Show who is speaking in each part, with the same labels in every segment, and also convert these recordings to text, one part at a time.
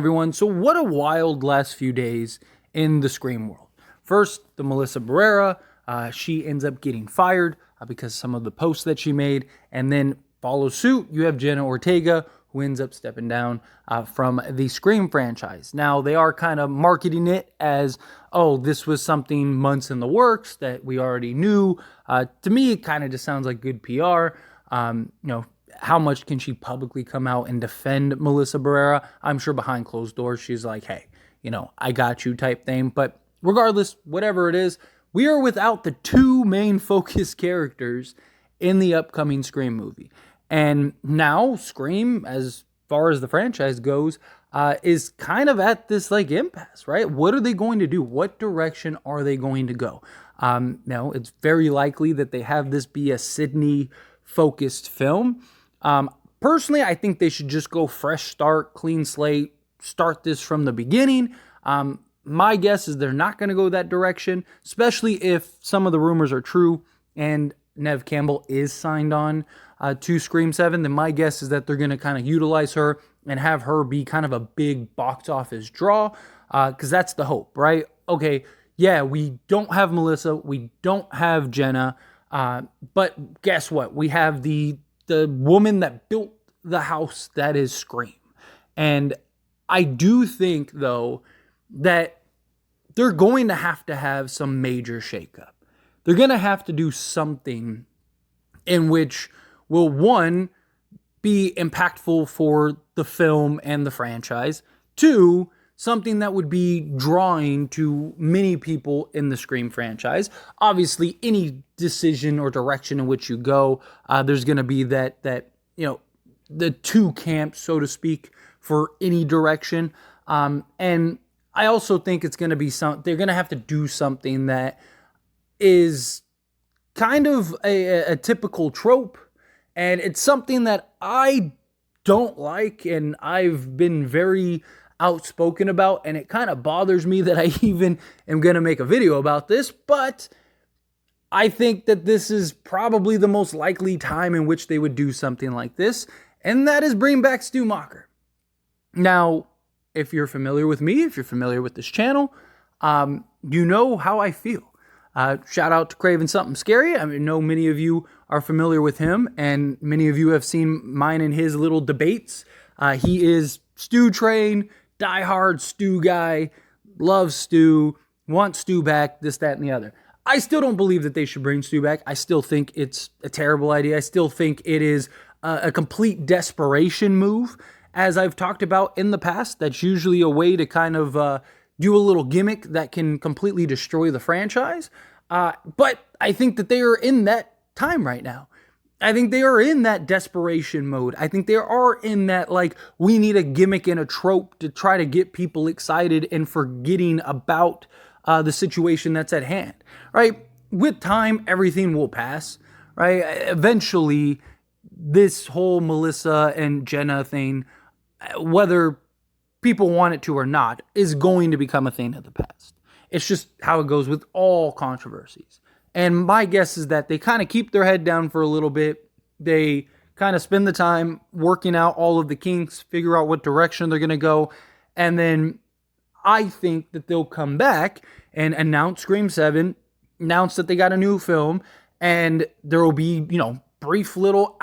Speaker 1: everyone. So what a wild last few days in the Scream world. First, the Melissa Barrera, she ends up getting fired because some of the posts that she made, and then follow suit, you have Jenna Ortega, who ends up stepping down from the Scream franchise. Now, they are kind of marketing it as, oh, this was something months in the works that we already knew. To me, it kind of just sounds like good PR. How much can she publicly come out and defend Melissa Barrera? I'm sure behind closed doors, she's like, hey, I got you type thing. But regardless, whatever it is, we are without the two main focus characters in the upcoming Scream movie. And now Scream, as far as the franchise goes, is kind of at this impasse, right? What are they going to do? What direction are they going to go? Now, it's very likely that they have this be a Sydney-focused film. Personally, I think they should just go fresh start, clean slate, start this from the beginning. My guess is they're not going to go that direction, especially if some of the rumors are true and Neve Campbell is signed on to Scream 7. Then my guess is that they're going to kind of utilize her and have her be kind of a big box office draw, because that's the hope, right? Okay, yeah, we don't have Melissa, we don't have Jenna, but guess what? We have the woman that built the house that is Scream. And I do think, though, that they're going to have some major shakeup. They're going to have to do something in which will, one, be impactful for the film and the franchise. Two, something that would be drawing to many people in the Scream franchise. Obviously, any decision or direction in which you go, there's going to be that the two camps, so to speak, for any direction. And I also think it's going to be they're going to have to do something that is kind of a typical trope. And it's something that I don't like, and I've been very outspoken about, and it kind of bothers me that I even am going to make a video about this, but I think that this is probably the most likely time in which they would do something like this, and that is bring back Stu Macher. Now, if you're familiar with me, if you're familiar with this channel, you know how I feel. Shout out to Craven Something Scary. I know many of you are familiar with him, and many of you have seen mine and his little debates. He is Stu train, diehard Stu guy, loves Stu, wants Stu back, this, that, and the other. I still don't believe that they should bring Stu back. I still think it's a terrible idea. I still think it is a complete desperation move. As I've talked about in the past, that's usually a way to kind of do a little gimmick that can completely destroy the franchise. But I think that they are in that time right now. I think they are in that desperation mode. I think they are in that, we need a gimmick and a trope to try to get people excited and forgetting about the situation that's at hand, right? With time, everything will pass, right? Eventually, this whole Melissa and Jenna thing, whether people want it to or not, is going to become a thing of the past. It's just how it goes with all controversies. And my guess is that they kind of keep their head down for a little bit. They kind of spend the time working out all of the kinks, figure out what direction they're going to go. And then I think that they'll come back and announce Scream 7, announce that they got a new film, and there will be, brief little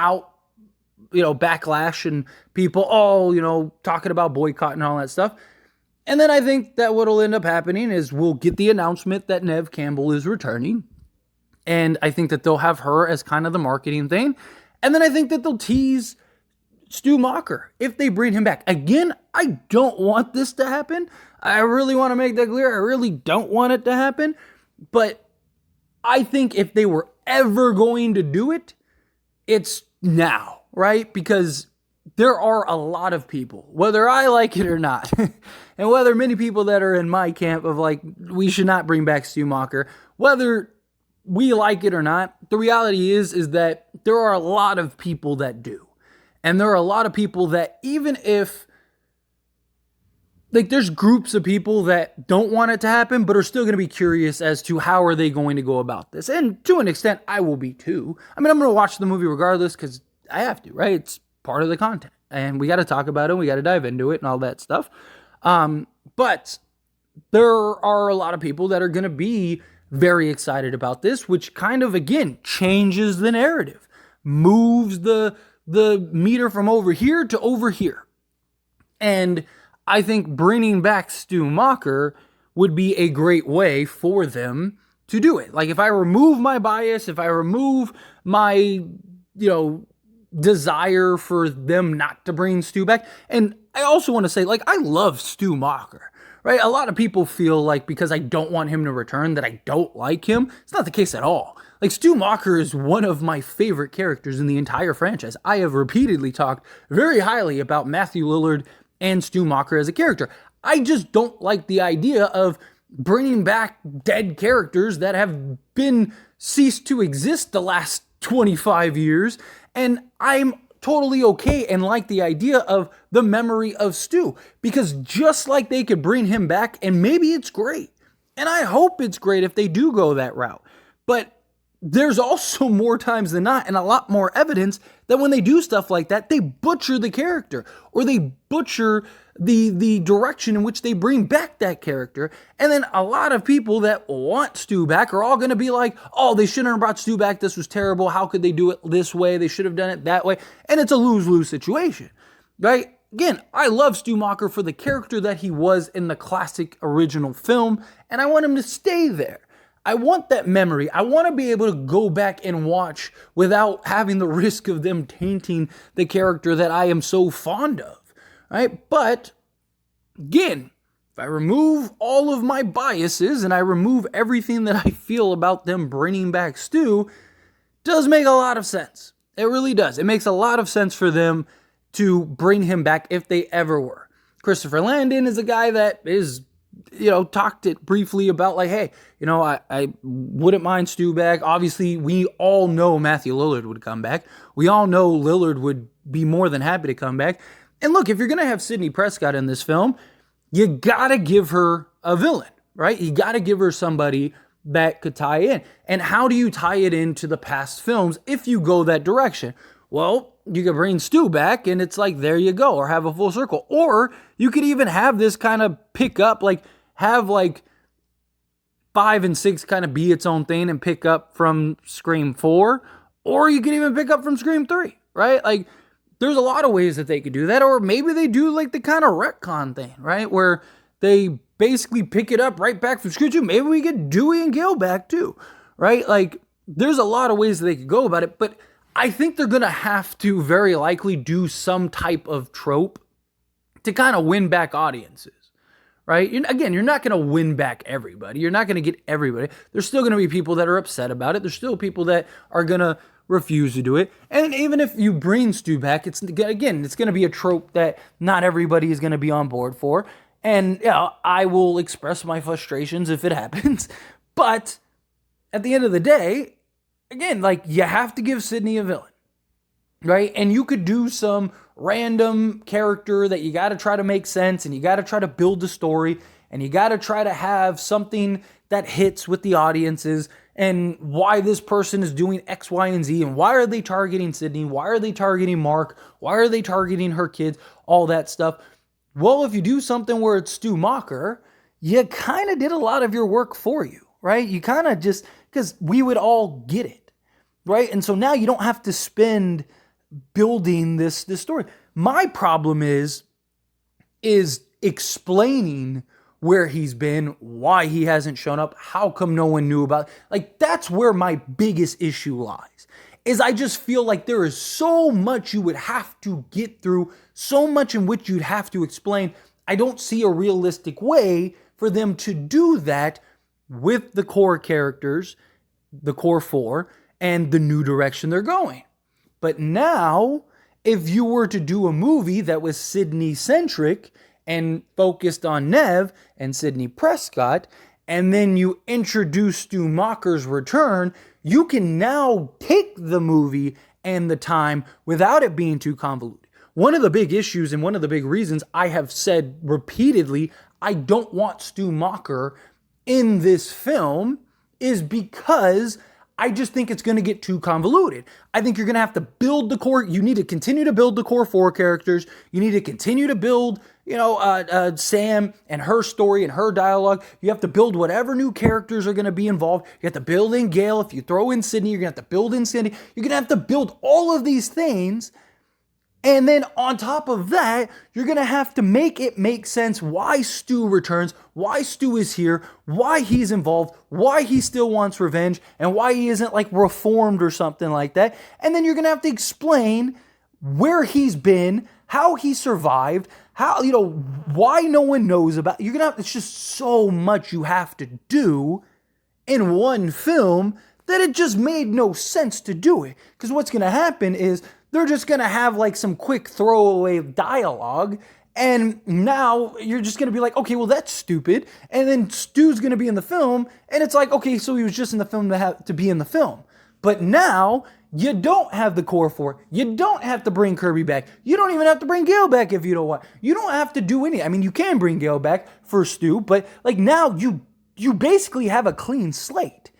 Speaker 1: backlash and people all, talking about boycott and all that stuff. And then I think that what'll end up happening is we'll get the announcement that Neve Campbell is returning. And I think that they'll have her as kind of the marketing thing. And then I think that they'll tease Stu Macher if they bring him back. Again, I don't want this to happen. I really want to make that clear. I really don't want it to happen. But I think if they were ever going to do it, it's now, right? Because there are a lot of people, whether I like it or not, and whether many people that are in my camp of we should not bring back Stu Macher, whether we like it or not, the reality is that there are a lot of people that do. And there are a lot of people that, even if, there's groups of people that don't want it to happen, but are still going to be curious as to how are they going to go about this. And to an extent, I will be too. I mean, I'm going to watch the movie regardless because I have to, right? It's part of the content. And we got to talk about it. We got to dive into it and all that stuff. But there are a lot of people that are going to be very excited about this, which kind of, again, changes the narrative, moves the meter from over here to over here. And I think bringing back Stu Macher would be a great way for them to do it. Like, if I remove my bias, if I remove my, desire for them not to bring Stu back, and I also want to say, like, I love Stu Macher, right? A lot of people feel like because I don't want him to return that I don't like him. It's not the case at all. Like, Stu Macher is one of my favorite characters in the entire franchise. I have repeatedly talked very highly about Matthew Lillard and Stu Macher as a character. I just don't like the idea of bringing back dead characters that have been ceased to exist the last 25 years. And I'm totally okay and like the idea of the memory of Stu, because just like they could bring him back, and maybe it's great, and I hope it's great if they do go that route, but there's also more times than not, and a lot more evidence, that when they do stuff like that, they butcher the character, or they butcher the direction in which they bring back that character. And then a lot of people that want Stu back are all going to be like, oh, they shouldn't have brought Stu back. This was terrible. How could they do it this way? They should have done it that way. And it's a lose-lose situation, right? Again, I love Stu Macher for the character that he was in the classic original film, and I want him to stay there. I want that memory. I want to be able to go back and watch without having the risk of them tainting the character that I am so fond of, right? But again, if I remove all of my biases and I remove everything that I feel about them bringing back Stu, it does make a lot of sense. It really does. It makes a lot of sense for them to bring him back if they ever were. Christopher Landon is a guy that is, talked it briefly about, like, hey, I wouldn't mind Stu back. Obviously, we all know Matthew Lillard would come back. We all know Lillard would be more than happy to come back. And look, if you're going to have Sidney Prescott in this film, you got to give her a villain, right? You got to give her somebody that could tie in. And how do you tie it into the past films if you go that direction? Well, you could bring Stu back and it's like, there you go, or have a full circle. Or you could even have this kind of pick up, like have like 5 and 6 kind of be its own thing and pick up from Scream 4. Or you could even pick up from Scream 3, right? Like, there's a lot of ways that they could do that. Or maybe they do like the kind of retcon thing, right? Where they basically pick it up right back from Scream 2. Maybe we get Dewey and Gale back too, right? Like, there's a lot of ways that they could go about it, but I think they're going to have to very likely do some type of trope to kind of win back audiences, right? You're not going to win back everybody. You're not going to get everybody. There's still going to be people that are upset about it. There's still people that are going to refuse to do it. And even if you bring Stu back, it's going to be a trope that not everybody is going to be on board for. And I will express my frustrations if it happens. But at the end of the day, again, like, you have to give Sidney a villain, right? And you could do some random character that you got to try to make sense, and you got to try to build the story, and you got to try to have something that hits with the audiences, and why this person is doing X, Y, and Z, and why are they targeting Sidney? Why are they targeting Mark? Why are they targeting her kids? All that stuff. Well, if you do something where it's Stu Macher, you kind of did a lot of your work for you, right? You kind of just, because we would all get it, right? And so now you don't have to spend building this story. My problem is explaining where he's been, why he hasn't shown up, how come no one knew about it. Like, that's where my biggest issue lies, is I just feel like there is so much you would have to get through, so much in which you'd have to explain. I don't see a realistic way for them to do that with the core characters, the core 4, and the new direction they're going. But now, if you were to do a movie that was Sidney-centric and focused on Nev and Sidney Prescott, and then you introduce Stu Macher's return, you can now take the movie and the time without it being too convoluted. One of the big issues and one of the big reasons I have said repeatedly I don't want Stu Macher in this film is because I just think it's going to get too convoluted. I think you're going to have to build the core. You need to continue to build the core 4 characters. You need to continue to build, Sam and her story and her dialogue. You have to build whatever new characters are going to be involved. You have to build in Gale. If you throw in Sydney, you're going to have to build in Cindy. You're going to have to build all of these things. And then on top of that, you're going to have to make it make sense why Stu returns, why Stu is here, why he's involved, why he still wants revenge, and why he isn't like reformed or something like that. And then you're going to have to explain where he's been, how he survived, how, why no one knows about. You're going to have, it's just so much you have to do in one film that it just made no sense to do it. Because what's going to happen is they're just going to have like some quick throwaway dialogue. And now you're just going to be like, okay, well, that's stupid. And then Stu's going to be in the film. And it's like, okay, so he was just in the film to be in the film. But now you don't have the core 4. You don't have to bring Kirby back. You don't even have to bring Gale back if you don't want. You don't have to do any. I mean, you can bring Gale back for Stu. But like now you basically have a clean slate,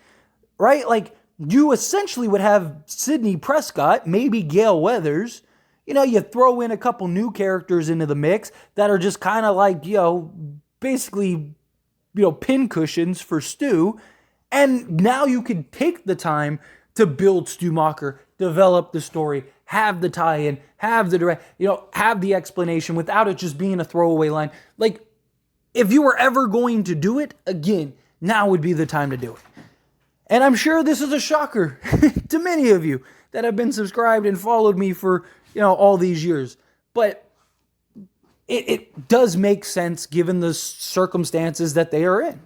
Speaker 1: right? Like, you essentially would have Sidney Prescott, maybe Gale Weathers. You throw in a couple new characters into the mix that are just kind of like, basically, pin cushions for Stu. And now you could take the time to build Stu Macher, develop the story, have the tie-in, have the direct, have the explanation without it just being a throwaway line. Like, if you were ever going to do it, again, now would be the time to do it. And I'm sure this is a shocker to many of you that have been subscribed and followed me for, all these years. But it does make sense given the circumstances that they are in.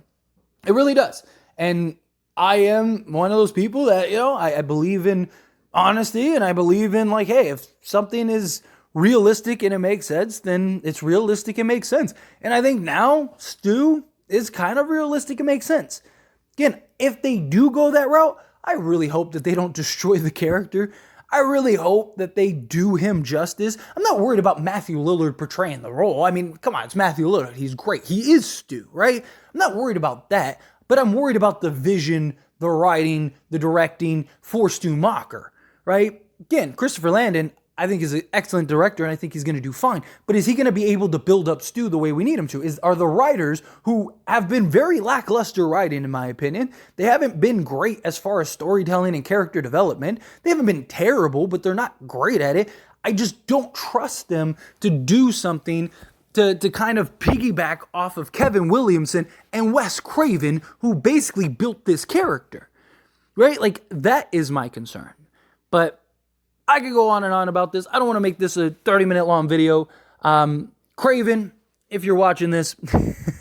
Speaker 1: It really does. And I am one of those people that, I believe in honesty, and I believe in like, hey, if something is realistic and it makes sense, then it's realistic and makes sense. And I think now Stu is kind of realistic and makes sense. Again, if they do go that route, I really hope that they don't destroy the character. I really hope that they do him justice. I'm not worried about Matthew Lillard portraying the role. I mean, come on, it's Matthew Lillard. He's great. He is Stu, right? I'm not worried about that, but I'm worried about the vision, the writing, the directing for Stu Macher, right? Again, Christopher Landon, I think is an excellent director, and I think he's going to do fine. But is he going to be able to build up Stu the way we need him to? Are the writers who have been very lackluster writing, in my opinion, they haven't been great as far as storytelling and character development. They haven't been terrible, but they're not great at it. I just don't trust them to do something to kind of piggyback off of Kevin Williamson and Wes Craven, who basically built this character, right? Like, that is my concern. But I could go on and on about this. I don't want to make this a 30-minute long video. Craven, if you're watching this,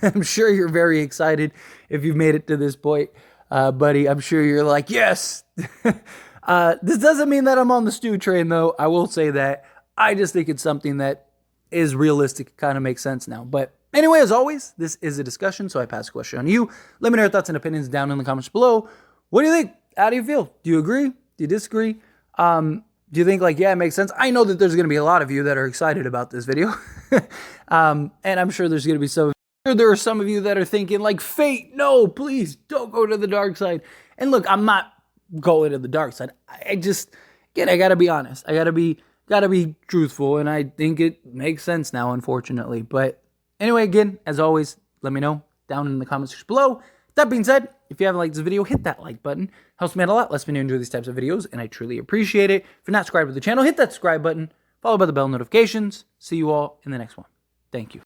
Speaker 1: I'm sure you're very excited if you've made it to this point, buddy. I'm sure you're like, yes. This doesn't mean that I'm on the Stu train, though. I will say that. I just think it's something that is realistic, kind of makes sense now. But anyway, as always, this is a discussion, so I pass the question on to you. Let me know your thoughts and opinions down in the comments below. What do you think? How do you feel? Do you agree? Do you disagree? Do you think, like, yeah, it makes sense? I know that there's going to be a lot of you that are excited about this video. And I'm sure there's going to be some. There are some of you that are thinking, like, Fate, no, please, don't go to the dark side. And look, I'm not going to the dark side. I just, again, I got to be honest. I got to be truthful. And I think it makes sense now, unfortunately. But anyway, again, as always, let me know down in the comments section below. That being said, if you haven't liked this video, hit that like button. Helps me out a lot, lets me know you enjoy these types of videos, and I truly appreciate it. If you're not subscribed to the channel, hit that subscribe button, followed by the bell notifications. See you all in the next one. Thank you.